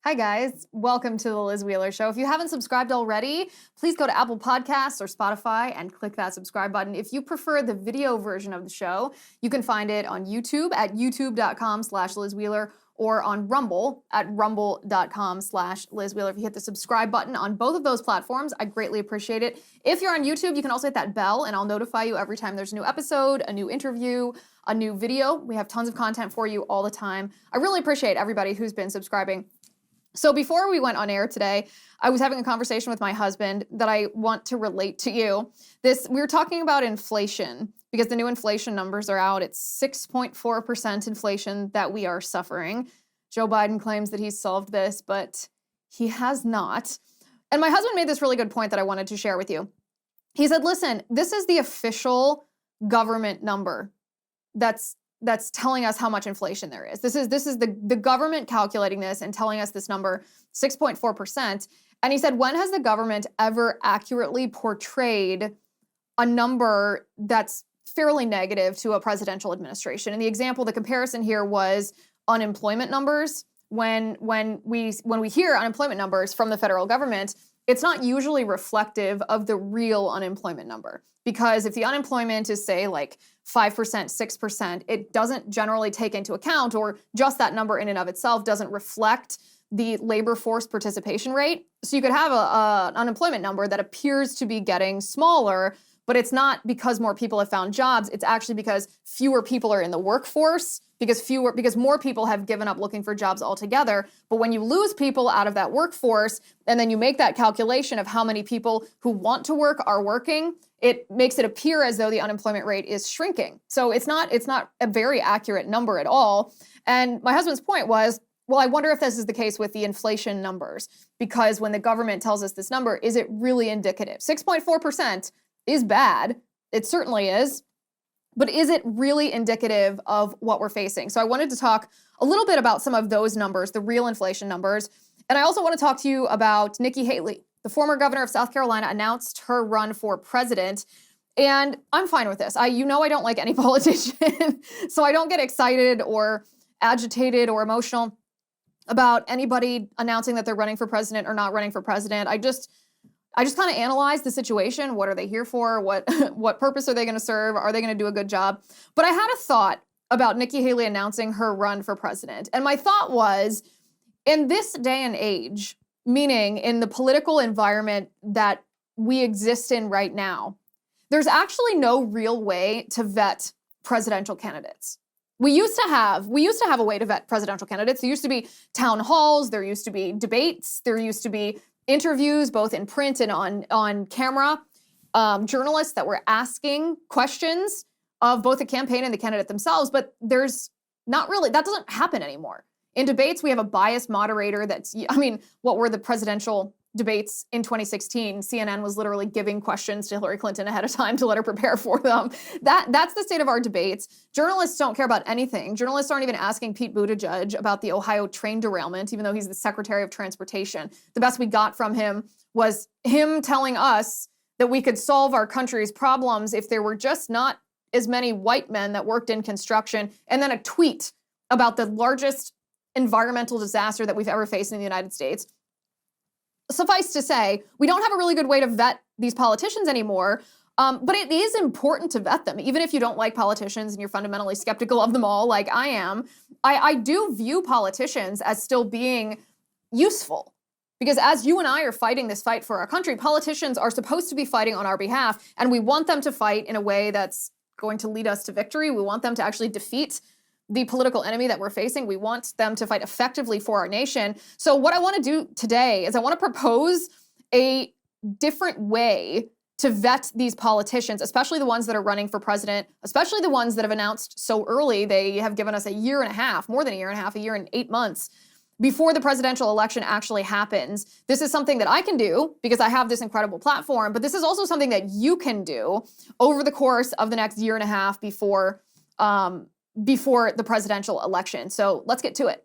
Hi guys, welcome to the Liz Wheeler Show. If you haven't subscribed already, please go to Apple Podcasts or Spotify and click that subscribe button. If you prefer the video version of the show, you can find it on YouTube at youtube.com/Liz Wheeler or on Rumble at rumble.com/Liz Wheeler. If you hit the subscribe button on both of those platforms, I greatly appreciate it. If you're on YouTube, you can also hit that bell and I'll notify you every time there's a new episode, a new interview, a new video. We have tons of content for you all the time. I really appreciate everybody who's been subscribing. So before we went on air today, I was having a conversation with my husband that I want to relate to you. We were talking about inflation because the new inflation numbers are out. It's 6.4% inflation that we are suffering. Joe Biden claims that he's solved this, but he has not. And my husband made this really good point that I wanted to share with you. He said, listen, this is the official government number that's telling us how much inflation there is. This is the government calculating this and telling us this number, 6.4%. And he said, when has the government ever accurately portrayed a number that's fairly negative to a presidential administration? And the example, the comparison here was unemployment numbers. When we hear unemployment numbers from the federal government, it's not usually reflective of the real unemployment number. Because if the unemployment is, say, like 5%, 6%, it doesn't generally take into account, or just that number in and of itself doesn't reflect the labor force participation rate. So you could have an unemployment number that appears to be getting smaller, but it's not because more people have found jobs. It's actually because fewer people are in the workforce, because more people have given up looking for jobs altogether. But when you lose people out of that workforce, and then you make that calculation of how many people who want to work are working, it makes it appear as though the unemployment rate is shrinking. So it's not a very accurate number at all. And my husband's point was, well, I wonder if this is the case with the inflation numbers, because when the government tells us this number, is it really indicative? 6.4% is bad. It certainly is. But is it really indicative of what we're facing? So I wanted to talk a little bit about some of those numbers, the real inflation numbers. And I also want to talk to you about Nikki Haley. The former governor of South Carolina announced her run for president. And I'm fine with this. I don't like any politician, so I don't get excited or agitated or emotional about anybody announcing that they're running for president or not running for president. I just kind of analyze the situation. What are they here for? What purpose are they going to serve? Are they going to do a good job? But I had a thought about Nikki Haley announcing her run for president. And my thought was, in this day and age, meaning in the political environment that we exist in right now, there's actually no real way to vet presidential candidates. We used to have a way to vet presidential candidates. There used to be town halls, there used to be debates, there used to be interviews, both in print and on camera, journalists that were asking questions of both the campaign and the candidate themselves, but there's not really, that doesn't happen anymore. In debates, we have a biased moderator what were the presidential debates in 2016? CNN was literally giving questions to Hillary Clinton ahead of time to let her prepare for them. That's the state of our debates. Journalists don't care about anything. Journalists aren't even asking Pete Buttigieg about the Ohio train derailment, even though he's the Secretary of Transportation. The best we got from him was him telling us that we could solve our country's problems if there were just not as many white men that worked in construction, and then a tweet about the largest environmental disaster that we've ever faced in the United States. Suffice to say, we don't have a really good way to vet these politicians anymore, but it is important to vet them. Even if you don't like politicians and you're fundamentally skeptical of them all, like I am, I do view politicians as still being useful. Because as you and I are fighting this fight for our country, politicians are supposed to be fighting on our behalf, and we want them to fight in a way that's going to lead us to victory. We want them to actually defeat the political enemy that we're facing. We want them to fight effectively for our nation. So what I want to do today is I want to propose a different way to vet these politicians, especially the ones that are running for president, especially the ones that have announced so early. They have given us a year and a half, more than a year and a half, a year and 8 months before the presidential election actually happens. This is something that I can do because I have this incredible platform, but this is also something that you can do over the course of the next year and a half before the presidential election. So let's get to it.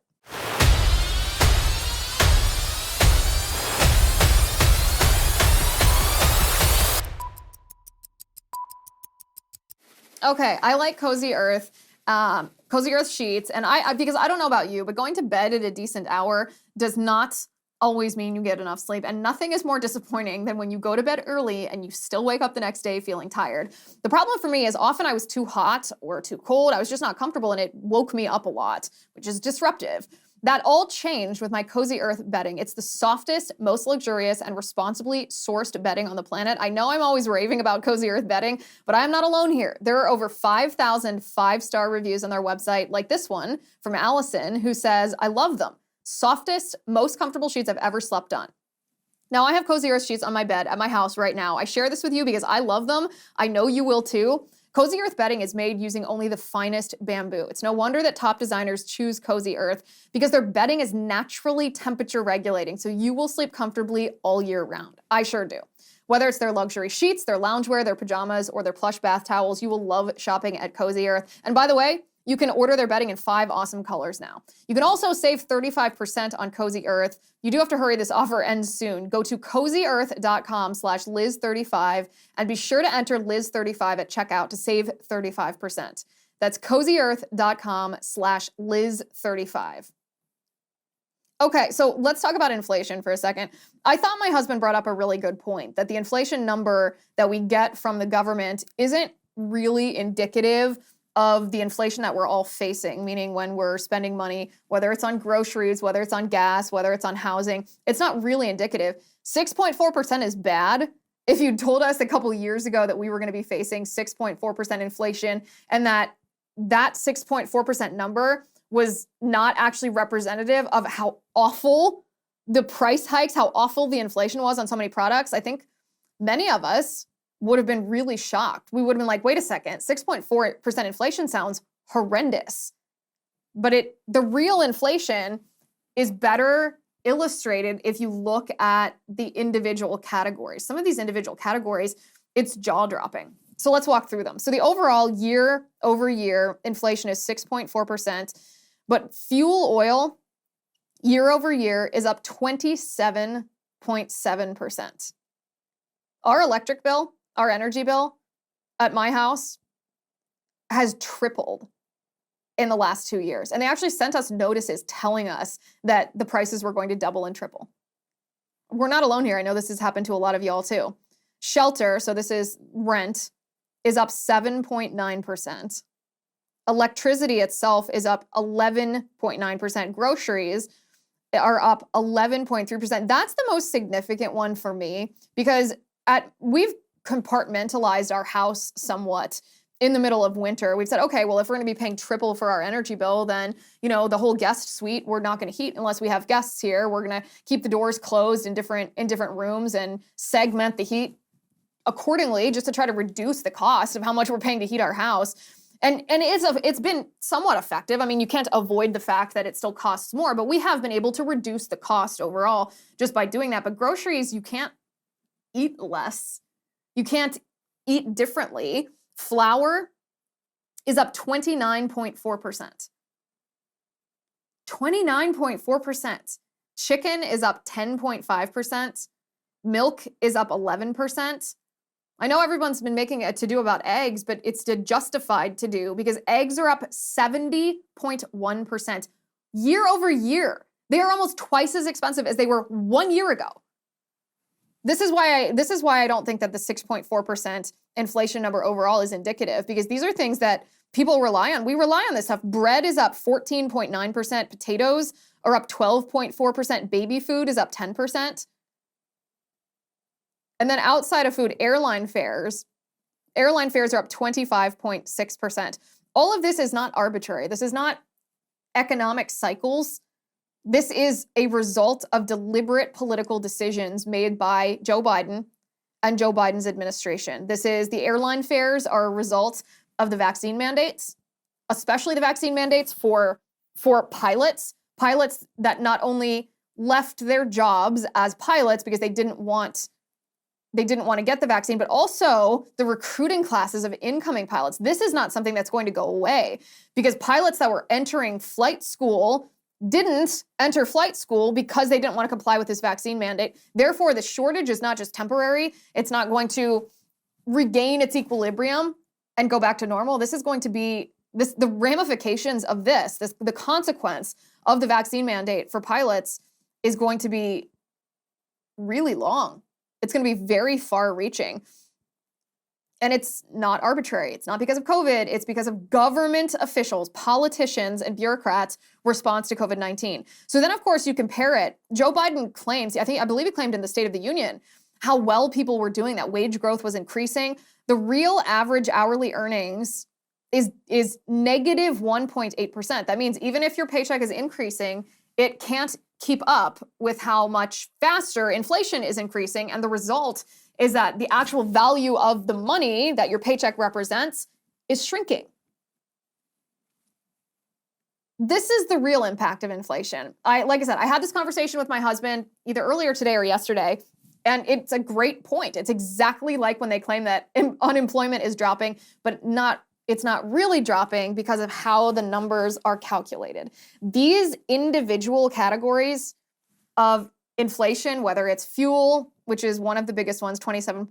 Okay, I like Cozy Earth. Cozy Earth sheets, and because I don't know about you, but going to bed at a decent hour does not always mean you get enough sleep. And nothing is more disappointing than when you go to bed early and you still wake up the next day feeling tired. The problem for me is often I was too hot or too cold. I was just not comfortable and it woke me up a lot, which is disruptive. That all changed with my Cozy Earth bedding. It's the softest, most luxurious, and responsibly sourced bedding on the planet. I know I'm always raving about Cozy Earth bedding, but I'm not alone here. There are over 5,000 five-star reviews on their website, like this one from Allison, who says, I love them. Softest, most comfortable sheets I've ever slept on. Now, I have Cozy Earth sheets on my bed at my house right now. I share this with you because I love them. I know you will too. Cozy Earth bedding is made using only the finest bamboo. It's no wonder that top designers choose Cozy Earth because their bedding is naturally temperature regulating, so you will sleep comfortably all year round. I sure do. Whether it's their luxury sheets, their loungewear, their pajamas, or their plush bath towels, you will love shopping at Cozy Earth. And by the way, you can order their bedding in 5 awesome colors now. You can also save 35% on Cozy Earth. You do have to hurry, this offer ends soon. Go to cozyearth.com/Liz35 and be sure to enter Liz35 at checkout to save 35%. That's cozyearth.com/Liz35. Okay, so let's talk about inflation for a second. I thought my husband brought up a really good point, that the inflation number that we get from the government isn't really indicative of the inflation that we're all facing, meaning when we're spending money, whether it's on groceries, whether it's on gas, whether it's on housing, it's not really indicative. 6.4% is bad. If you told us a couple years ago that we were going to be facing 6.4% inflation and that 6.4% number was not actually representative of how awful the price hikes, how awful the inflation was on so many products, I think many of us would have been really shocked. We would have been like, wait a second, 6.4% inflation sounds horrendous. But the real inflation is better illustrated if you look at the individual categories. Some of these individual categories, it's jaw-dropping. So let's walk through them. So the overall year-over-year inflation is 6.4%, but fuel oil year-over-year is up 27.7%. Our electric bill, our energy bill at my house has tripled in the last 2 years. And they actually sent us notices telling us that the prices were going to double and triple. We're not alone here. I know this has happened to a lot of y'all too. Shelter, so this is rent, is up 7.9%. Electricity itself is up 11.9%. Groceries are up 11.3%. That's the most significant one for me because we've compartmentalized our house somewhat in the middle of winter. We've said, okay, well, if we're going to be paying triple for our energy bill, then, the whole guest suite, we're not going to heat unless we have guests here. We're going to keep the doors closed in different rooms and segment the heat accordingly just to try to reduce the cost of how much we're paying to heat our house. And it's been somewhat effective. I mean, you can't avoid the fact that it still costs more, but we have been able to reduce the cost overall just by doing that. But groceries, you can't eat less. You can't eat differently. Flour is up 29.4%. 29.4%. Chicken is up 10.5%. Milk is up 11%. I know everyone's been making a to-do about eggs, but it's a justified to-do because eggs are up 70.1% year over year. They are almost twice as expensive as they were 1 year ago. This is why I don't think that the 6.4% inflation number overall is indicative, because these are things that people rely on. We rely on this stuff. Bread is up 14.9%. Potatoes are up 12.4%. Baby food is up 10%. And then outside of food, airline fares are up 25.6%. All of this is not arbitrary. This is not economic cycles. This is a result of deliberate political decisions made by Joe Biden and Joe Biden's administration. The airline fares are a result of the vaccine mandates, especially the vaccine mandates for pilots that not only left their jobs as pilots because they didn't want to get the vaccine, but also the recruiting classes of incoming pilots. This is not something that's going to go away because pilots that were entering flight school didn't enter flight school because they didn't want to comply with this vaccine mandate. Therefore, the shortage is not just temporary. It's not going to regain its equilibrium and go back to normal. This is going to be the ramifications of the consequence of the vaccine mandate for pilots is going to be really long. It's going to be very far-reaching. And it's not arbitrary. It's not because of COVID. It's because of government officials, politicians, and bureaucrats' response to COVID-19. So then, of course, you compare it. Joe Biden claims, I believe he claimed in the State of the Union, how well people were doing, that wage growth was increasing. The real average hourly earnings is negative 1.8%. That means even if your paycheck is increasing, it can't keep up with how much faster inflation is increasing. And the result is that the actual value of the money that your paycheck represents is shrinking. This is the real impact of inflation. Like I said, I had this conversation with my husband either earlier today or yesterday, and it's a great point. It's exactly like when they claim that unemployment is dropping, but it's not really dropping because of how the numbers are calculated. These individual categories of inflation, whether it's fuel, which is one of the biggest ones, 27%,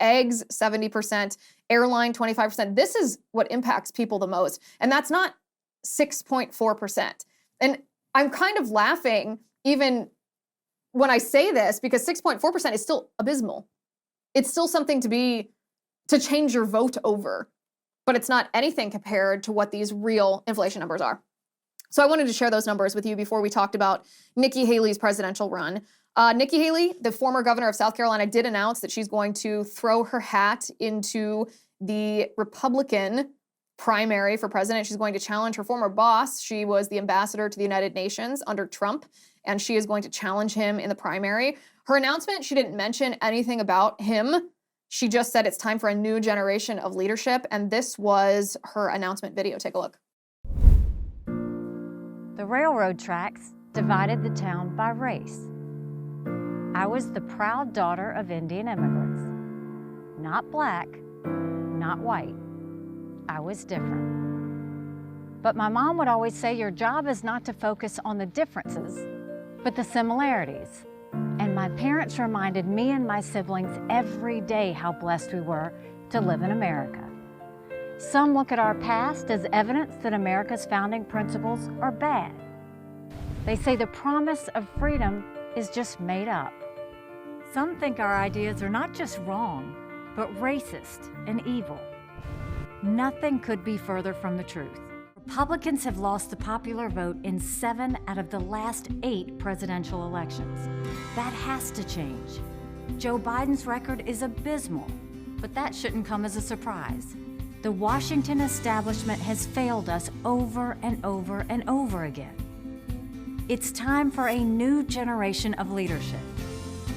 eggs, 70%, airline, 25%. This is what impacts people the most. And that's not 6.4%. And I'm kind of laughing even when I say this because 6.4% is still abysmal. It's still something to change your vote over, but it's not anything compared to what these real inflation numbers are. So I wanted to share those numbers with you before we talked about Nikki Haley's presidential run. Nikki Haley, the former governor of South Carolina, did announce that she's going to throw her hat into the Republican primary for president. She's going to challenge her former boss. She was the ambassador to the United Nations under Trump, and she is going to challenge him in the primary. Her announcement, she didn't mention anything about him. She just said it's time for a new generation of leadership, and this was her announcement video. Take a look. The railroad tracks divided the town by race. I was the proud daughter of Indian immigrants. Not black, not white. I was different. But my mom would always say, your job is not to focus on the differences, but the similarities. And my parents reminded me and my siblings every day how blessed we were to live in America. Some look at our past as evidence that America's founding principles are bad. They say the promise of freedom is just made up. Some think our ideas are not just wrong, but racist and evil. Nothing could be further from the truth. Republicans have lost the popular vote in 7 out of the last 8 presidential elections. That has to change. Joe Biden's record is abysmal, but that shouldn't come as a surprise. The Washington establishment has failed us over and over and over again. It's time for a new generation of leadership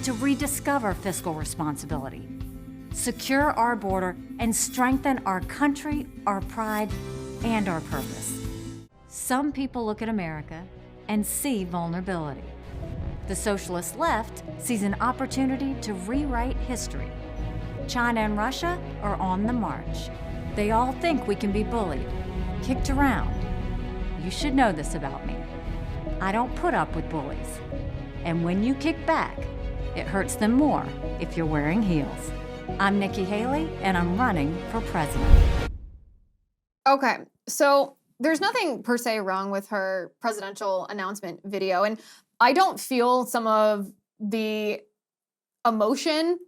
to rediscover fiscal responsibility, secure our border, and strengthen our country, our pride, and our purpose. Some people look at America and see vulnerability. The socialist left sees an opportunity to rewrite history. China and Russia are on the march. They all think we can be bullied, kicked around. You should know this about me. I don't put up with bullies. And when you kick back, it hurts them more if you're wearing heels. I'm Nikki Haley, and I'm running for president. Okay, so there's nothing per se wrong with her presidential announcement video, and I don't feel some of the emotion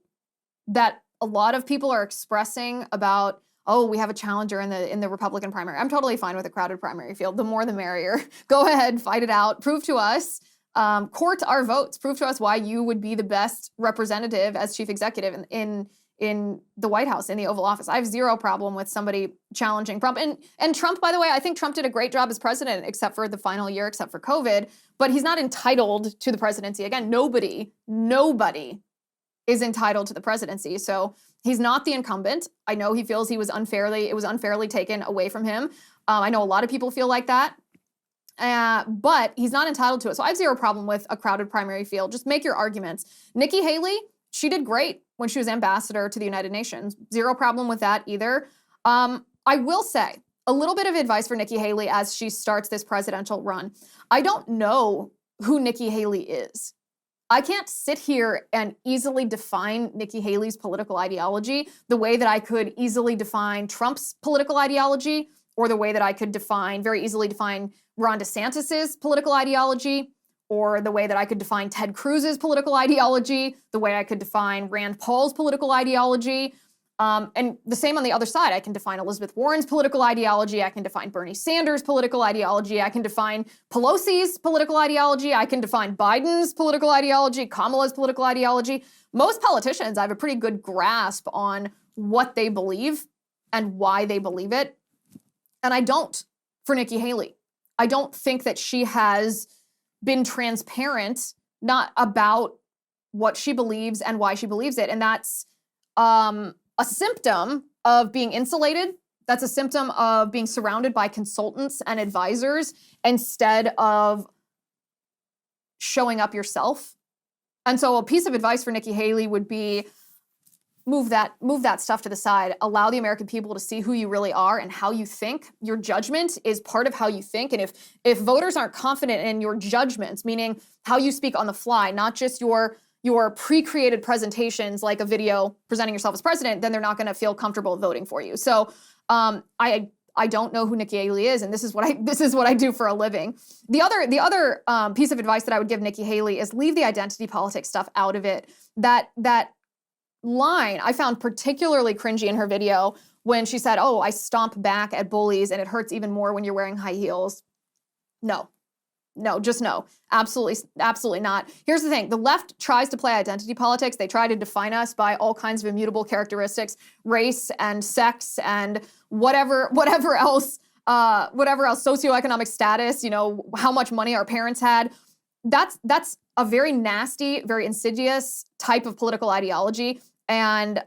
that a lot of people are expressing about, oh, we have a challenger in the Republican primary. I'm totally fine with a crowded primary field. The more the merrier. Go ahead, fight it out. Prove to us, court our votes. Prove to us why you would be the best representative as chief executive in the White House, in the Oval Office. I have zero problem with somebody challenging Trump. And Trump, by the way, I think Trump did a great job as president, except for the final year, except for COVID. But he's not entitled to the presidency. Again, nobody is entitled to the presidency. So he's not the incumbent. I know he feels it was unfairly taken away from him. I know a lot of people feel like that. But he's not entitled to it. So I have zero problem with a crowded primary field. Just make your arguments. Nikki Haley, she did great when she was ambassador to the United Nations. Zero problem with that either. I will say a little bit of advice for Nikki Haley as she starts this presidential run. I don't know who Nikki Haley is. I can't sit here and easily define Nikki Haley's political ideology the way that I could easily define Trump's political ideology or the way that I could very easily define Ron DeSantis's political ideology, or the way that I could define Ted Cruz's political ideology, the way I could define Rand Paul's political ideology. And the same on the other side. I can define Elizabeth Warren's political ideology. I can define Bernie Sanders' political ideology. I can define Pelosi's political ideology. I can define Biden's political ideology, Kamala's political ideology. Most politicians, I have a pretty good grasp on what they believe and why they believe it. And I don't for Nikki Haley. I don't think that she has been transparent, not about what she believes and why she believes it. And that's a symptom of being insulated. That's a symptom of being surrounded by consultants and advisors instead of showing up yourself. And so a piece of advice for Nikki Haley would be move that stuff to the side. Allow the American people to see who you really are and how you think. Your judgment is part of how you think. And if voters aren't confident in your judgments, meaning how you speak on the fly, not just your pre-created presentations like a video presenting yourself as president, then they're not going to feel comfortable voting for you. So I don't know who Nikki Haley is, and this is what I do for a living. The other piece of advice that I would give Nikki Haley is leave the identity politics stuff out of it. That line I found particularly cringy in her video when she said, "Oh, I stomp back at bullies, and it hurts even more when you're wearing high heels." No, just no. Absolutely not. Here's the thing. The left tries to play identity politics. They try to define us by all kinds of immutable characteristics, race and sex and whatever else, socioeconomic status, how much money our parents had. That's a very nasty, very insidious type of political ideology. And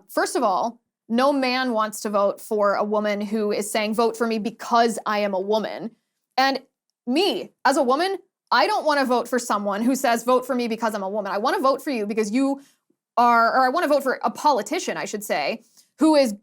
first of all, no man wants to vote for a woman who is saying, vote for me because I am a woman. And me, as a woman, I don't want to vote for someone who says, vote for me because I'm a woman. I want to vote for you because you are, or I want to vote for a politician, I should say, who has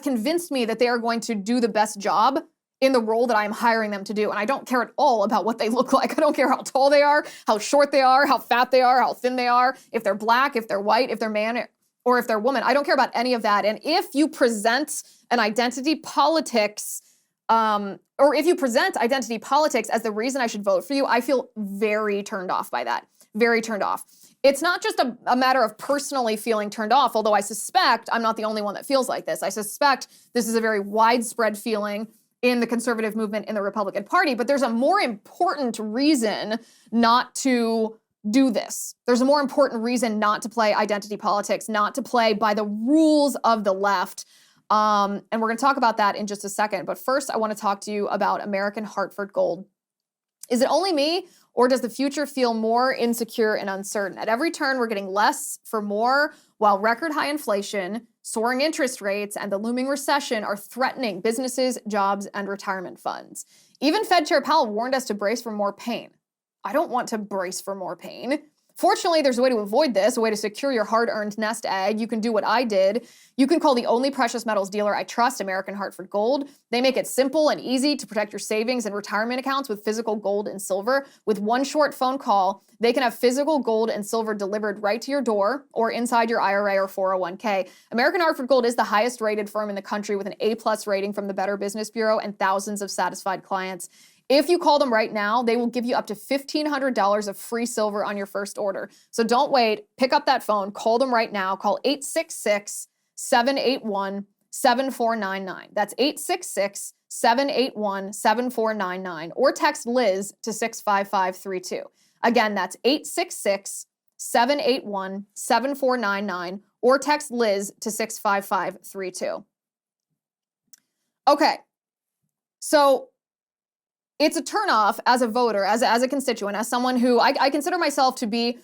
convinced me that they are going to do the best job in the role that I am hiring them to do. And I don't care at all about what they look like. I don't care how tall they are, how short they are, how fat they are, how thin they are, if they're black, if they're white, if they're man, or if they're woman. I don't care about any of that. And if you present an identity politics, or if you present identity politics as the reason I should vote for you, I feel very turned off by that. Very turned off. It's not just a matter of personally feeling turned off, although I suspect I'm not the only one that feels like this. I suspect this is a very widespread feeling in the conservative movement in the Republican Party, but there's a more important reason not to do this. There's a more important reason not to play identity politics, not to play by the rules of the left. And we're going to talk about that in just a second. But first, I want to talk to you about American Hartford Gold. Is it only me, or does the future feel more insecure and uncertain? At every turn, we're getting less for more, while record high inflation, soaring interest rates, and the looming recession are threatening businesses, jobs, and retirement funds. Even Fed Chair Powell warned us to brace for more pain. I don't want to brace for more pain. Fortunately, there's a way to avoid this, a way to secure your hard-earned nest egg. You can do what I did. You can call the only precious metals dealer I trust, American Hartford Gold. They make it simple and easy to protect your savings and retirement accounts with physical gold and silver. With one short phone call, they can have physical gold and silver delivered right to your door or inside your IRA or 401k. American Hartford Gold is the highest rated firm in the country with an A+ rating from the Better Business Bureau and thousands of satisfied clients. If you call them right now, they will give you up to $1,500 of free silver on your first order. So don't wait. Pick up that phone. Call them right now. Call 866-781-7499. That's 866-781-7499. Or text Liz to 65532. Again, that's 866-781-7499. Or text Liz to 65532. Okay. So it's a turnoff as a voter, as a constituent, as someone who I consider myself to be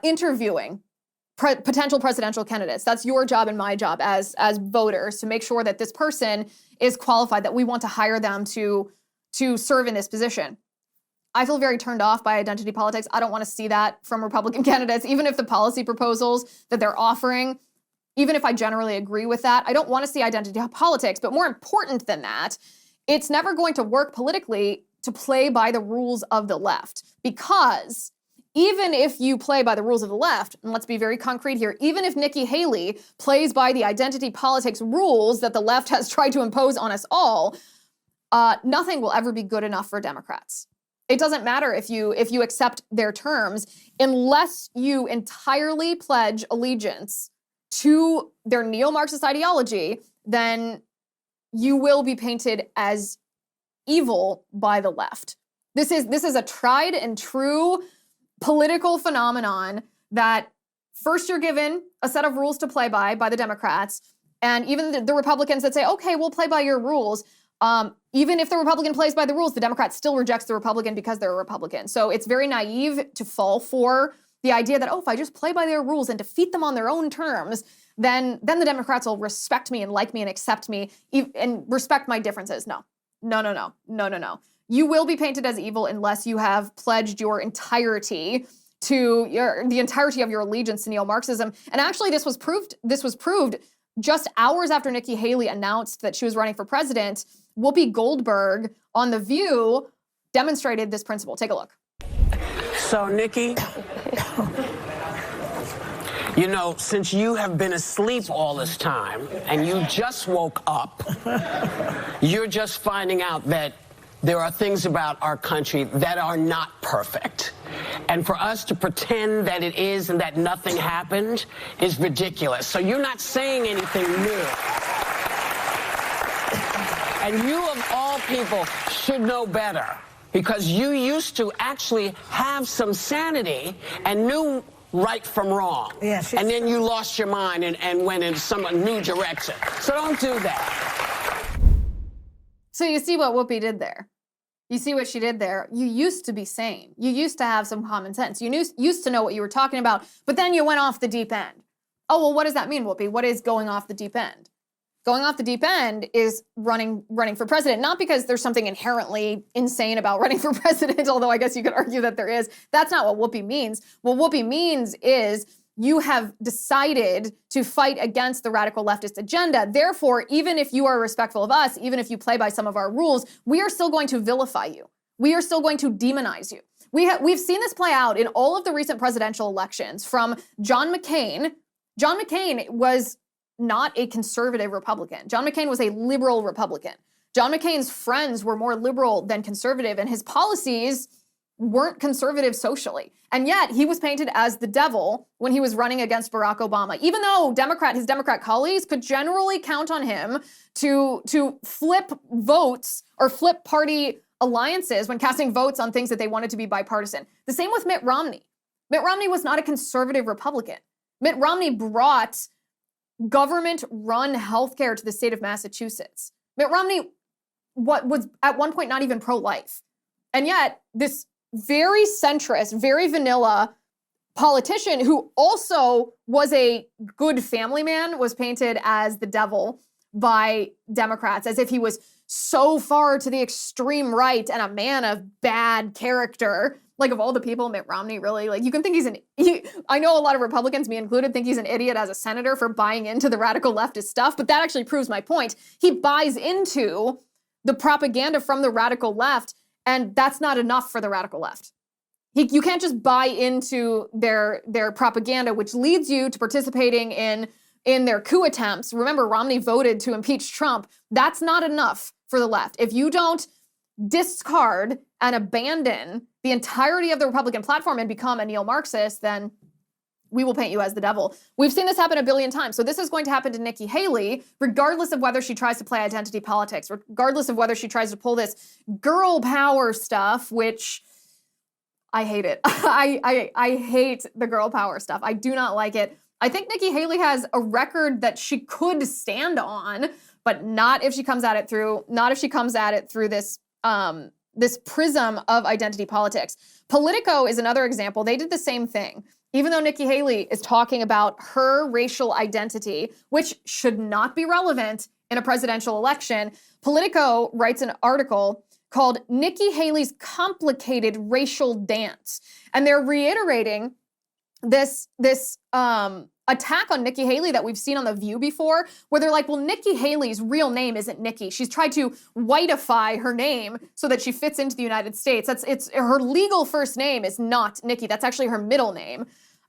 interviewing potential presidential candidates. That's your job and my job as voters, to make sure that this person is qualified, that we want to hire them to serve in this position. I feel very turned off by identity politics. I don't want to see that from Republican candidates, even if the policy proposals that they're offering, even if I generally agree with that. I don't want to see identity politics, but more important than that, it's never going to work politically to play by the rules of the left, because even if you play by the rules of the left, and let's be very concrete here, even if Nikki Haley plays by the identity politics rules that the left has tried to impose on us all, nothing will ever be good enough for Democrats. It doesn't matter if you accept their terms, unless you entirely pledge allegiance to their neo-Marxist ideology, then you will be painted as evil by the left. This is a tried and true political phenomenon that first you're given a set of rules to play by the Democrats, and even the Republicans that say, okay, we'll play by your rules. Even if the Republican plays by the rules, the Democrat still rejects the Republican because they're a Republican. So it's very naive to fall for the idea that, if I just play by their rules and defeat them on their own terms, then the Democrats will respect me and like me and accept me and respect my differences. No. You will be painted as evil unless you have pledged your entirety to the entirety of your allegiance to neo-Marxism. And actually, this was proved just hours after Nikki Haley announced that she was running for president. Whoopi Goldberg on The View demonstrated this principle. Take a look. So, Nikki, since you have been asleep all this time and you just woke up, you're just finding out that there are things about our country that are not perfect. And for us to pretend that it is and that nothing happened is ridiculous. So you're not saying anything new. And you, of all people, should know better, because you used to actually have some sanity and knew right from wrong. Yes, and then you lost your mind and went in some new direction. So don't do that. So you see what Whoopi did there. You see what she did there. You used to be sane. You used to have some common sense. You used to know what you were talking about, but then you went off the deep end. Oh, well, what does that mean, Whoopi? What is going off the deep end? Going off the deep end is running for president, not because there's something inherently insane about running for president, although I guess you could argue that there is. That's not what Whoopi means. What Whoopi means is you have decided to fight against the radical leftist agenda. Therefore, even if you are respectful of us, even if you play by some of our rules, we are still going to vilify you. We are still going to demonize you. We've seen this play out in all of the recent presidential elections, from John McCain. John McCain was not a conservative Republican. John McCain was a liberal Republican. John McCain's friends were more liberal than conservative, and his policies weren't conservative socially. And yet he was painted as the devil when he was running against Barack Obama, even though his Democrat colleagues could generally count on him to flip votes or flip party alliances when casting votes on things that they wanted to be bipartisan. The same with Mitt Romney. Mitt Romney was not a conservative Republican. Mitt Romney brought government-run healthcare to the state of Massachusetts. Mitt Romney was at one point not even pro-life. And yet this very centrist, very vanilla politician who also was a good family man was painted as the devil by Democrats, as if he was so far to the extreme right and a man of bad character. Like, of all the people, Mitt Romney, really, like, you can think I know a lot of Republicans, me included, think he's an idiot as a senator for buying into the radical leftist stuff, but that actually proves my point. He buys into the propaganda from the radical left, and that's not enough for the radical left. You can't just buy into their propaganda, which leads you to participating in their coup attempts. Remember, Romney voted to impeach Trump. That's not enough for the left. If you don't discard and abandon the entirety of the Republican platform and become a neo-Marxist, then we will paint you as the devil. We've seen this happen a billion times. So this is going to happen to Nikki Haley, regardless of whether she tries to play identity politics, regardless of whether she tries to pull this girl power stuff, which I hate it. I hate the girl power stuff. I do not like it. I think Nikki Haley has a record that she could stand on, but not if she comes at it through this this prism of identity politics. Politico is another example. They did the same thing. Even though Nikki Haley is talking about her racial identity, which should not be relevant in a presidential election, Politico writes an article called Nikki Haley's Complicated Racial Dance. And they're reiterating this attack on Nikki Haley that we've seen on The View before, where they're like, well, Nikki Haley's real name isn't Nikki. She's tried to whiteify her name so that she fits into the United States. It's her legal first name is not Nikki. That's actually her middle name.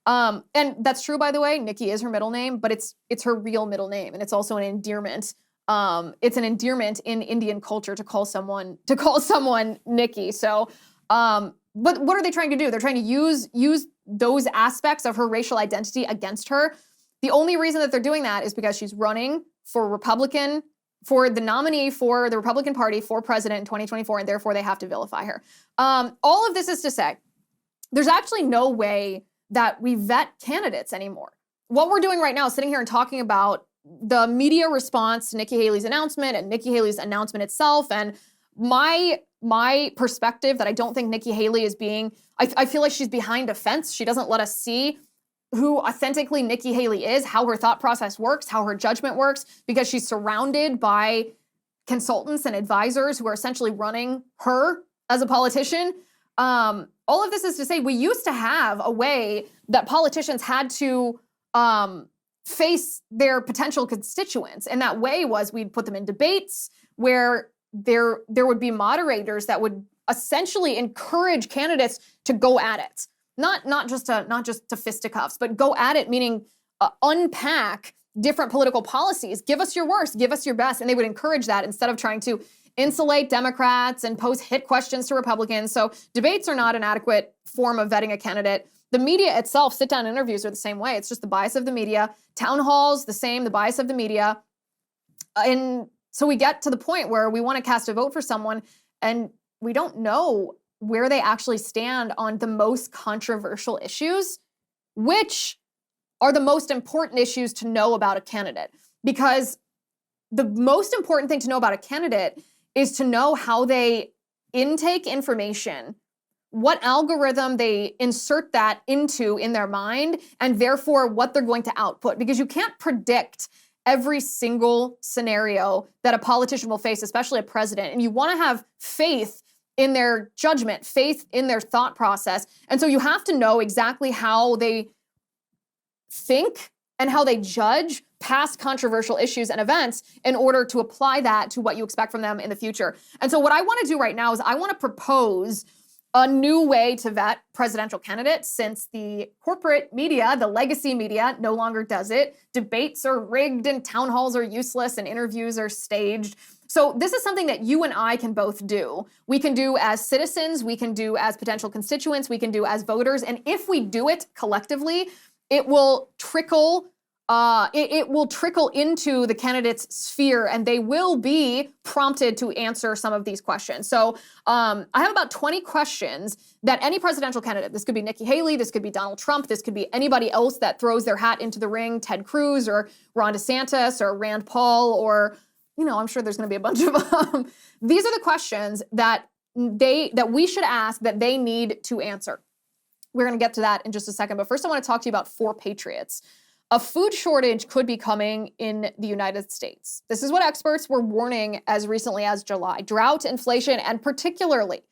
And that's true, by the way. Nikki is her middle name, but it's her real middle name, and it's also an endearment. It's an endearment in Indian culture to call someone Nikki. So, but what are they trying to do? They're trying to use those aspects of her racial identity against her. The only reason that they're doing that is because she's running for the nominee for the Republican Party for president in 2024, and therefore they have to vilify her. All of this is to say, there's actually no way that we vet candidates anymore. What we're doing right now is sitting here and talking about the media response to Nikki Haley's announcement and Nikki Haley's announcement itself, and my perspective that I don't think Nikki Haley is I feel like she's behind a fence. She doesn't let us see who authentically Nikki Haley is, how her thought process works, how her judgment works, because she's surrounded by consultants and advisors who are essentially running her as a politician. All of this is to say, we used to have a way that politicians had to face their potential constituents. And that way was we'd put them in debates where there would be moderators that would essentially encourage candidates to go at it. Not just to fisticuffs, but go at it, meaning unpack different political policies. Give us your worst, give us your best. And they would encourage that instead of trying to insulate Democrats and pose hit questions to Republicans. So debates are not an adequate form of vetting a candidate. The media itself, sit-down interviews are the same way. It's just the bias of the media. Town halls, the same, the bias of the media. And so we get to the point where we want to cast a vote for someone and we don't know where they actually stand on the most controversial issues, which are the most important issues to know about a candidate. Because the most important thing to know about a candidate is to know how they intake information, what algorithm they insert that into in their mind, and therefore what they're going to output. Because you can't predict every single scenario that a politician will face, especially a president. And you want to have faith in their judgment, faith in their thought process. And so you have to know exactly how they think and how they judge past controversial issues and events in order to apply that to what you expect from them in the future. And so what I want to do right now is I want to propose a new way to vet presidential candidates, since the corporate media, the legacy media, no longer does it. Debates are rigged and town halls are useless and interviews are staged. So this is something that you and I can both do. We can do as citizens, we can do as potential constituents, we can do as voters. And if we do it collectively, it will trickle into the candidate's sphere, and they will be prompted to answer some of these questions. So I have about 20 questions that any presidential candidate, this could be Nikki Haley, this could be Donald Trump, this could be anybody else that throws their hat into the ring, Ted Cruz or Ron DeSantis or Rand Paul, or, I'm sure there's going to be a bunch of them. These are the questions that we should ask, that they need to answer. We're going to get to that in just a second. But first, I want to talk to you about 4 Patriots. A food shortage could be coming in the United States. This is what experts were warning as recently as July. Drought, inflation, and particularly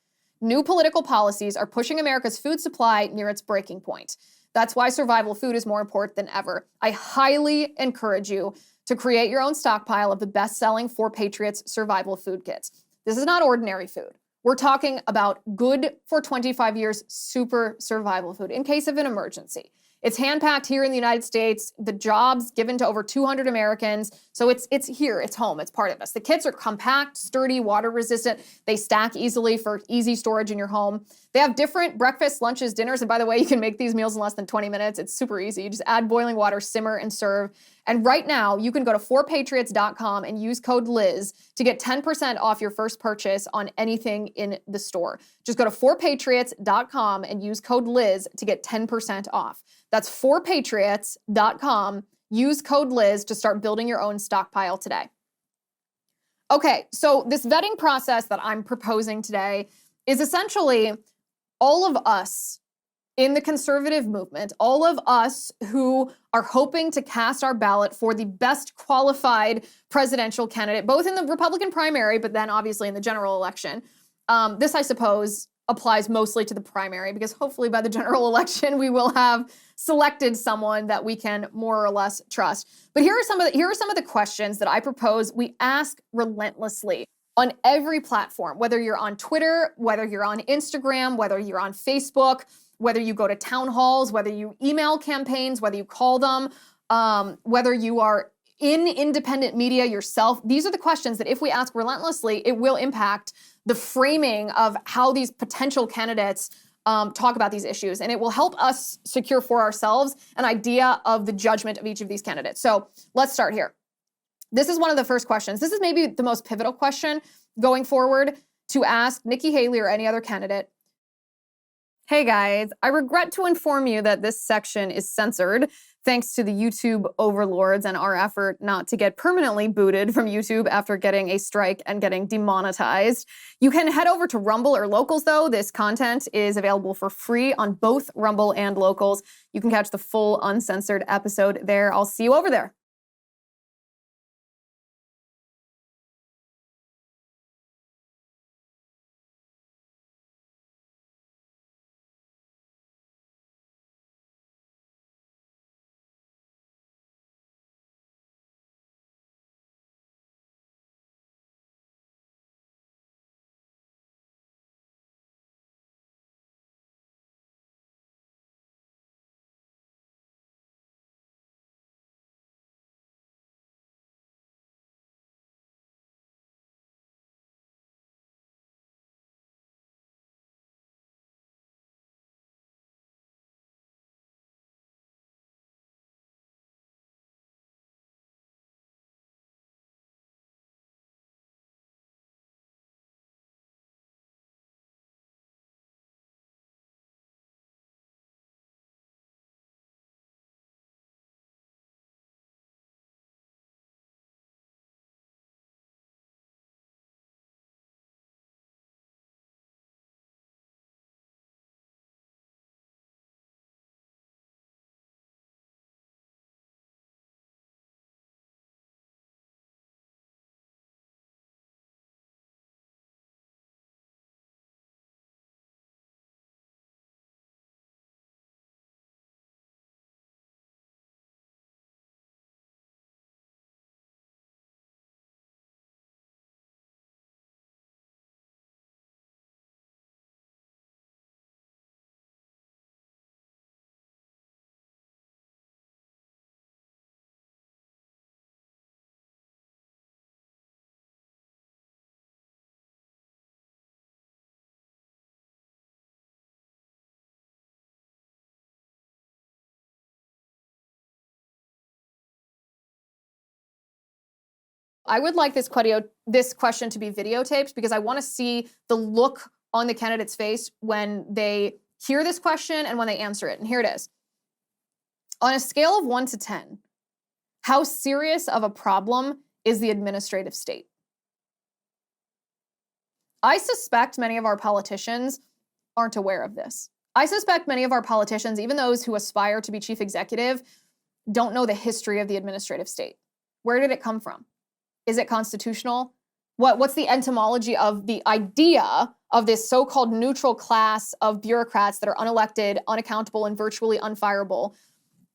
new political policies are pushing America's food supply near its breaking point. That's why survival food is more important than ever. I highly encourage you to create your own stockpile of the best-selling 4 Patriots survival food kits. This is not ordinary food. We're talking about good for 25 years super survival food in case of an emergency. It's hand-packed here in the United States. The jobs given to over 200 Americans. So it's here, it's home, it's part of us. The kits are compact, sturdy, water-resistant. They stack easily for easy storage in your home. They have different breakfasts, lunches, dinners. And by the way, you can make these meals in less than 20 minutes. It's super easy. You just add boiling water, simmer, and serve. And right now, you can go to 4patriots.com and use code Liz to get 10% off your first purchase on anything in the store. Just go to 4patriots.com and use code Liz to get 10% off. That's 4patriots.com. Use code Liz to start building your own stockpile today. Okay, so this vetting process that I'm proposing today is essentially all of us in the conservative movement, all of us who are hoping to cast our ballot for the best qualified presidential candidate, both in the Republican primary, but then obviously in the general election. This, I suppose, applies mostly to the primary, because hopefully by the general election we will have selected someone that we can more or less trust. But here are some of the questions that I propose we ask relentlessly on every platform, whether you're on Twitter, whether you're on Instagram, whether you're on Facebook, whether you go to town halls, whether you email campaigns, whether you call them, whether you are in independent media yourself. These are the questions that if we ask relentlessly, it will impact the framing of how these potential candidates talk about these issues. And it will help us secure for ourselves an idea of the judgment of each of these candidates. So let's start here. This is one of the first questions. This is maybe the most pivotal question going forward to ask Nikki Haley or any other candidate. Hey guys, I regret to inform you that this section is censored thanks to the YouTube overlords and our effort not to get permanently booted from YouTube after getting a strike and getting demonetized. You can head over to Rumble or Locals though. This content is available for free on both Rumble and Locals. You can catch the full uncensored episode there. I'll see you over there. I would like this question to be videotaped because I want to see the look on the candidate's face when they hear this question and when they answer it. And here it is. On a scale of 1 to 10, how serious of a problem is the administrative state? I suspect many of our politicians aren't aware of this. I suspect many of our politicians, even those who aspire to be chief executive, don't know the history of the administrative state. Where did it come from? Is it constitutional? What's the etymology of the idea of this so-called neutral class of bureaucrats that are unelected, unaccountable, and virtually unfireable?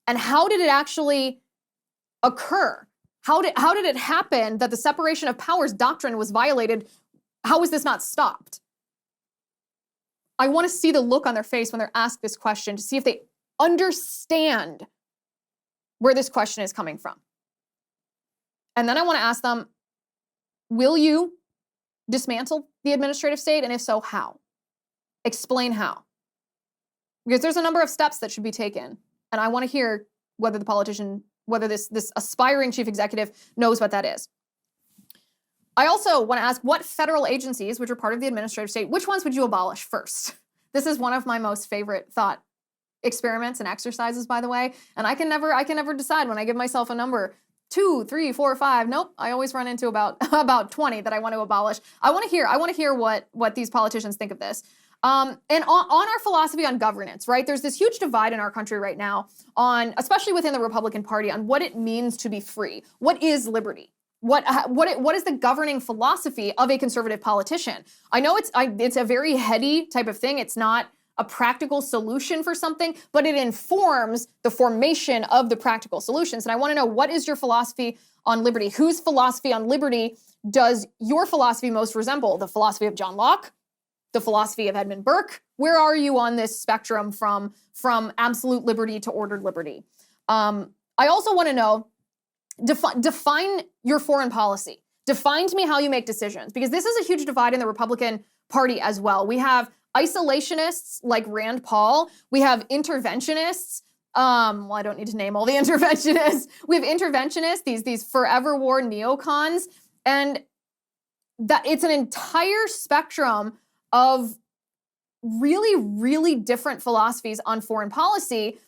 And how did it actually occur? How did it happen that the separation of powers doctrine was violated? How was this not stopped? I want to see the look on their face when they're asked this question to see if they understand where this question is coming from. And then I want to ask them, will you dismantle the administrative state? And if so, how? Explain how. Because there's a number of steps that should be taken. And I want to hear whether the politician, whether this aspiring chief executive knows what that is. I also want to ask what federal agencies, which are part of the administrative state, which ones would you abolish first? This is one of my most favorite thought experiments and exercises, by the way. And I can never decide when I give myself a number. 2, 3, 4, 5. Nope. I always run into about 20 that I want to abolish. I want to hear what these politicians think of this. And on our philosophy on governance, right? There's this huge divide in our country right now on, especially within the Republican Party, on what it means to be free. What is liberty? What is the governing philosophy of a conservative politician? I know it's a very heady type of thing. It's not a practical solution for something, but it informs the formation of the practical solutions. And I want to know, what is your philosophy on liberty? Whose philosophy on liberty does your philosophy most resemble? The philosophy of John Locke? The philosophy of Edmund Burke? Where are you on this spectrum from absolute liberty to ordered liberty? I also want to know, define your foreign policy. Define to me how you make decisions, because this is a huge divide in the Republican Party as well. We have isolationists like Rand Paul. We have interventionists. Well, I don't need to name all the interventionists. We have interventionists, these forever war neocons, and that it's an entire spectrum of really, really different philosophies on foreign policy.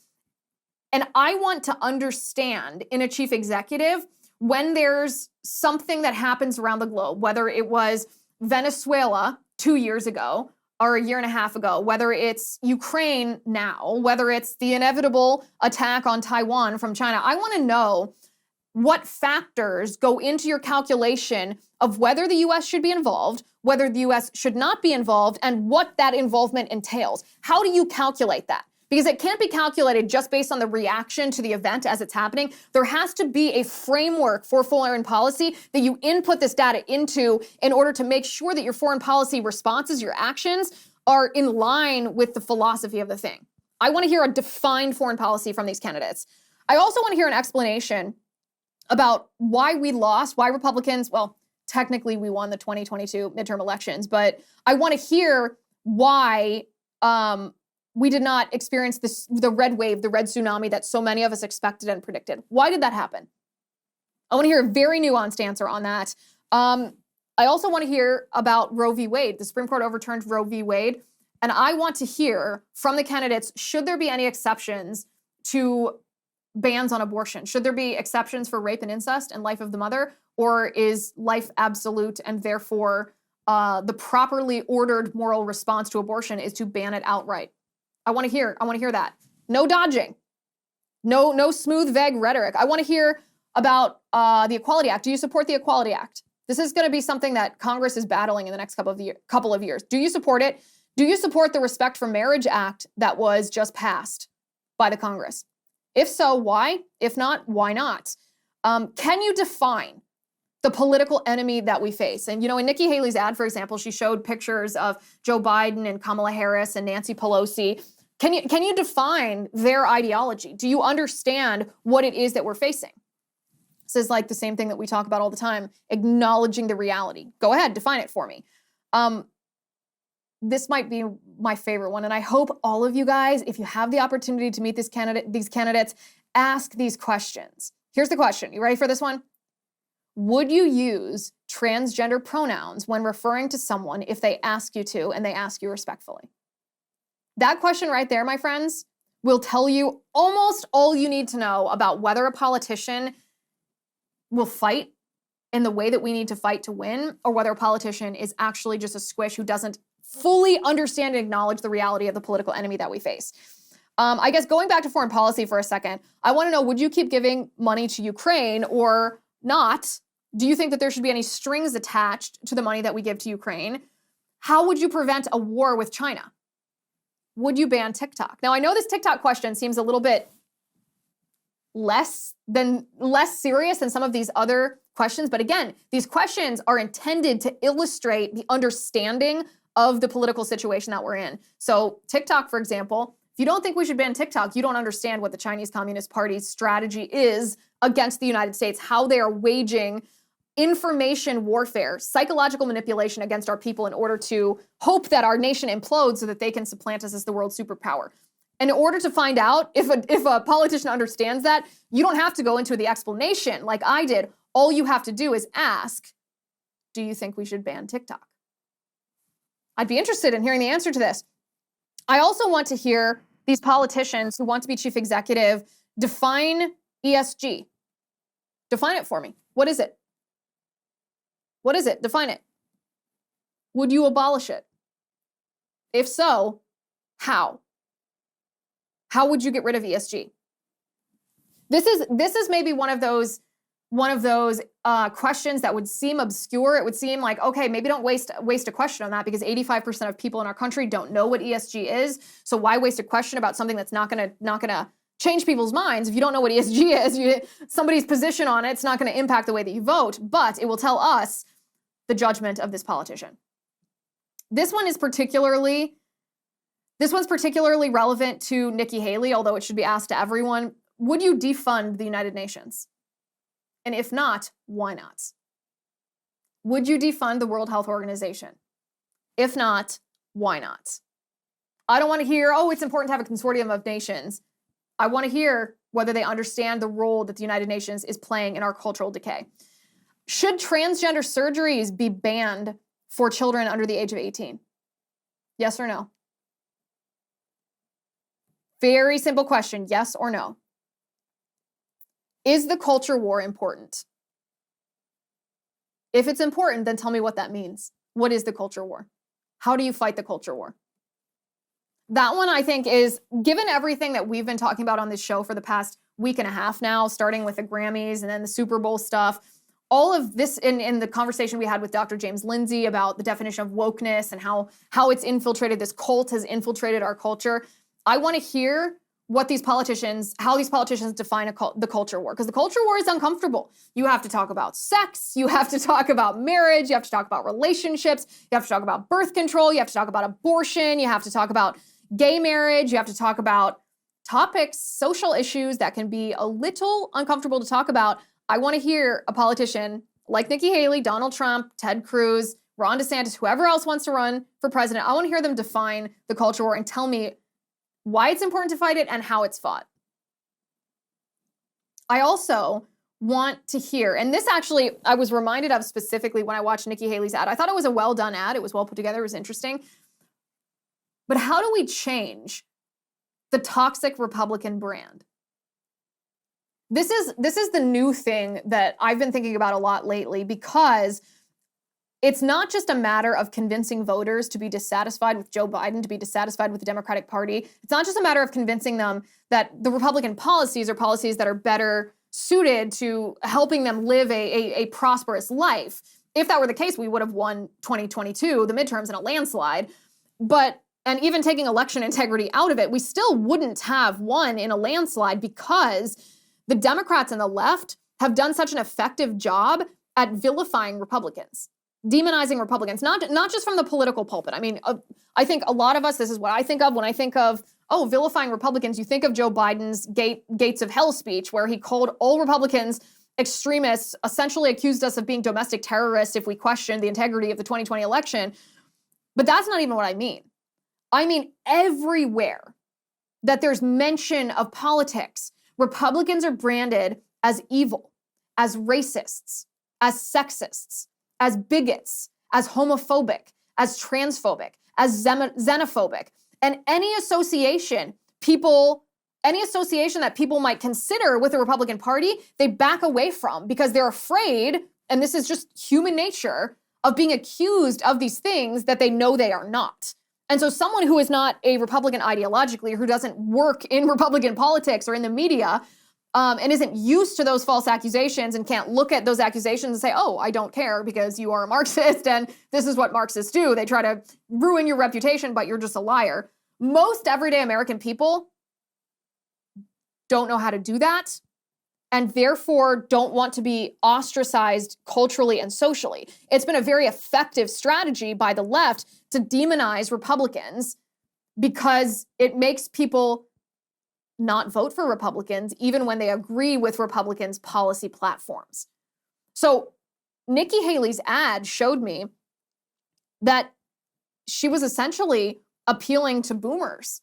And I want to understand in a chief executive when there's something that happens around the globe, whether it was Venezuela 2 years ago or a year and a half ago, whether it's Ukraine now, whether it's the inevitable attack on Taiwan from China. I want to know what factors go into your calculation of whether the U.S. should be involved, whether the U.S. should not be involved, and what that involvement entails. How do you calculate that? Because it can't be calculated just based on the reaction to the event as it's happening. There has to be a framework for foreign policy that you input this data into in order to make sure that your foreign policy responses, your actions, are in line with the philosophy of the thing. I want to hear a defined foreign policy from these candidates. I also want to hear an explanation about why we lost, why Republicans, well, technically we won the 2022 midterm elections, but I want to hear why we did not experience the red wave, the red tsunami that so many of us expected and predicted. Why did that happen? I want to hear a very nuanced answer on that. I also want to hear about Roe v. Wade. The Supreme Court overturned Roe v. Wade, and I want to hear from the candidates, should there be any exceptions to bans on abortion? Should there be exceptions for rape and incest and life of the mother, or is life absolute and therefore the properly ordered moral response to abortion is to ban it outright? I want to hear that. No dodging. No smooth, vague rhetoric. I want to hear about the Equality Act. Do you support the Equality Act? This is going to be something that Congress is battling in the next couple of years. Do you support it? Do you support the Respect for Marriage Act that was just passed by the Congress? If so, why? If not, why not? Can you define the political enemy that we face? And, in Nikki Haley's ad, for example, she showed pictures of Joe Biden and Kamala Harris and Nancy Pelosi. Can you define their ideology? Do you understand what it is that we're facing? This is like the same thing that we talk about all the time, acknowledging the reality. Go ahead, define it for me. This might be my favorite one, and I hope all of you guys, if you have the opportunity to meet these candidates, ask these questions. Here's the question. You ready for this one? Would you use transgender pronouns when referring to someone if they ask you to and they ask you respectfully? That question right there, my friends, will tell you almost all you need to know about whether a politician will fight in the way that we need to fight to win, or whether a politician is actually just a squish who doesn't fully understand and acknowledge the reality of the political enemy that we face. I guess going back to foreign policy for a second, I want to know, would you keep giving money to Ukraine or not? Do you think that there should be any strings attached to the money that we give to Ukraine? How would you prevent a war with China? Would you ban TikTok? Now, I know this TikTok question seems a little bit less serious than some of these other questions, but again, these questions are intended to illustrate the understanding of the political situation that we're in. So TikTok, for example, if you don't think we should ban TikTok, you don't understand what the Chinese Communist Party's strategy is against the United States, how they are waging information warfare, psychological manipulation against our people in order to hope that our nation implodes so that they can supplant us as the world superpower. And in order to find out if a politician understands that, you don't have to go into the explanation like I did. All you have to do is ask, do you think we should ban TikTok? I'd be interested in hearing the answer to this. I also want to hear these politicians who want to be chief executive define ESG. Define it for me. What is it? What is it? Define it. Would you abolish it? If so, how? How would you get rid of ESG? This is maybe one of those one of those questions that would seem obscure. It would seem like, okay, maybe don't waste a question on that because 85% of people in our country don't know what ESG is. So why waste a question about something that's not gonna change people's minds? If you don't know what ESG is, somebody's position on it's not gonna impact the way that you vote, but it will tell us the judgment of this politician. This one's particularly relevant to Nikki Haley, although it should be asked to everyone. Would you defund the United Nations? And if not, why not? Would you defund the World Health Organization? If not, why not? I don't want to hear, oh, it's important to have a consortium of nations. I want to hear whether they understand the role that the United Nations is playing in our cultural decay. Should transgender surgeries be banned for children under the age of 18? Yes or no? Very simple question, yes or no. Is the culture war important? If it's important, then tell me what that means. What is the culture war? How do you fight the culture war? That one, I think, is, given everything that we've been talking about on this show for the past week and a half now, starting with the Grammys and then the Super Bowl stuff, all of this in the conversation we had with Dr. James Lindsay about the definition of wokeness and how it's infiltrated, this cult has infiltrated our culture. I want to hear how these politicians define the culture war, because the culture war is uncomfortable. You have to talk about sex, you have to talk about marriage, you have to talk about relationships, you have to talk about birth control, you have to talk about abortion, you have to talk about gay marriage, you have to talk about topics, social issues that can be a little uncomfortable to talk about. I want to hear a politician like Nikki Haley, Donald Trump, Ted Cruz, Ron DeSantis, whoever else wants to run for president. I want to hear them define the culture war and tell me why it's important to fight it and how it's fought. I also want to hear, and this actually I was reminded of specifically when I watched Nikki Haley's ad. I thought it was a well done ad. It was well put together. It was interesting. But how do we change the toxic Republican brand? This is the new thing that I've been thinking about a lot lately, because it's not just a matter of convincing voters to be dissatisfied with Joe Biden, to be dissatisfied with the Democratic Party. It's not just a matter of convincing them that the Republican policies are policies that are better suited to helping them live a prosperous life. If that were the case, we would have won 2022, the midterms, in a landslide. And even taking election integrity out of it, we still wouldn't have won in a landslide, because the Democrats and the left have done such an effective job at vilifying Republicans, demonizing Republicans, not just from the political pulpit. I mean, I think a lot of us, this is what I think of when I think of, vilifying Republicans. You think of Joe Biden's Gates of Hell speech, where he called all Republicans extremists, essentially accused us of being domestic terrorists if we questioned the integrity of the 2020 election. But that's not even what I mean. I mean, everywhere that there's mention of politics, Republicans are branded as evil, as racists, as sexists, as bigots, as homophobic, as transphobic, as xenophobic. And any association that people might consider with the Republican Party, they back away from, because they're afraid, and this is just human nature, of being accused of these things that they know they are not. And so someone who is not a Republican ideologically, or who doesn't work in Republican politics or in the media, and isn't used to those false accusations and can't look at those accusations and say, oh, I don't care because you are a Marxist and this is what Marxists do. They try to ruin your reputation, but you're just a liar. Most everyday American people don't know how to do that, and therefore don't want to be ostracized culturally and socially. It's been a very effective strategy by the left to demonize Republicans, because it makes people not vote for Republicans even when they agree with Republicans' policy platforms. So Nikki Haley's ad showed me that she was essentially appealing to boomers.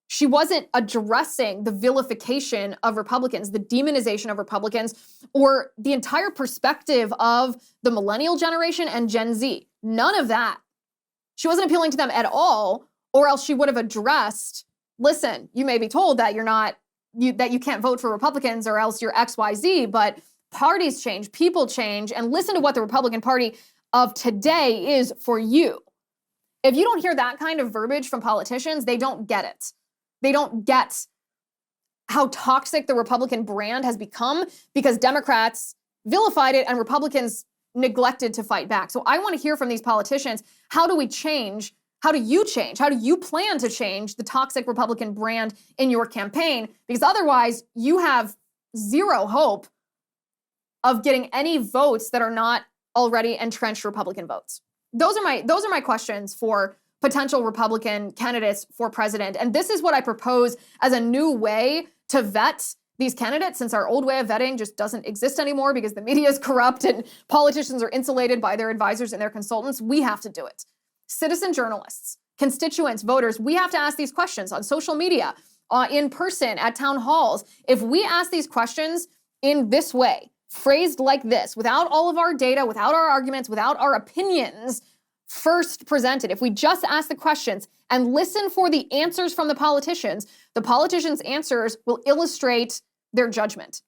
She wasn't addressing the vilification of Republicans, the demonization of Republicans, or the entire perspective of the millennial generation and Gen Z. None of that. She wasn't appealing to them at all, or else she would have addressed, listen, you may be told that that you can't vote for Republicans or else you're XYZ, but parties change, people change, and listen to what the Republican Party of today is for you. If you don't hear that kind of verbiage from politicians, they don't get it. They don't get how toxic the Republican brand has become because Democrats vilified it and Republicans neglected to fight back. So I want to hear from these politicians, how do we change? How do you change? How do you plan to change the toxic Republican brand in your campaign? Because otherwise, you have zero hope of getting any votes that are not already entrenched Republican votes. Those are my questions for potential Republican candidates for president. And this is what I propose as a new way to vet these candidates, since our old way of vetting just doesn't exist anymore because the media is corrupt and politicians are insulated by their advisors and their consultants. We have to do it. Citizen journalists, constituents, voters, we have to ask these questions on social media, in person, at town halls. If we ask these questions in this way, phrased like this, without all of our data, without our arguments, without our opinions first presented, if we just ask the questions and listen for the answers from the politicians' answers will illustrate their judgment.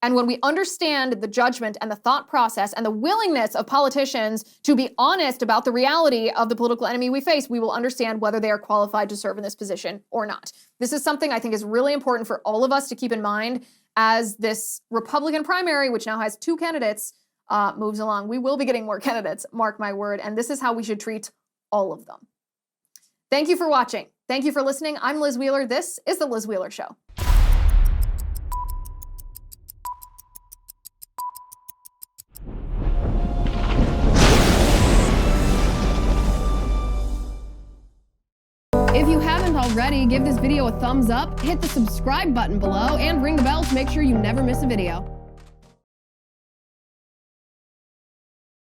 And when we understand the judgment and the thought process and the willingness of politicians to be honest about the reality of the political enemy we face, we will understand whether they are qualified to serve in this position or not. This is something I think is really important for all of us to keep in mind as this Republican primary, which now has 2 candidates, moves along. We will be getting more candidates, mark my word, and this is how we should treat all of them. Thank you for watching. Thank you for listening. I'm Liz Wheeler. This is The Liz Wheeler Show. If you haven't already, give this video a thumbs up, hit the subscribe button below, and ring the bell to make sure you never miss a video.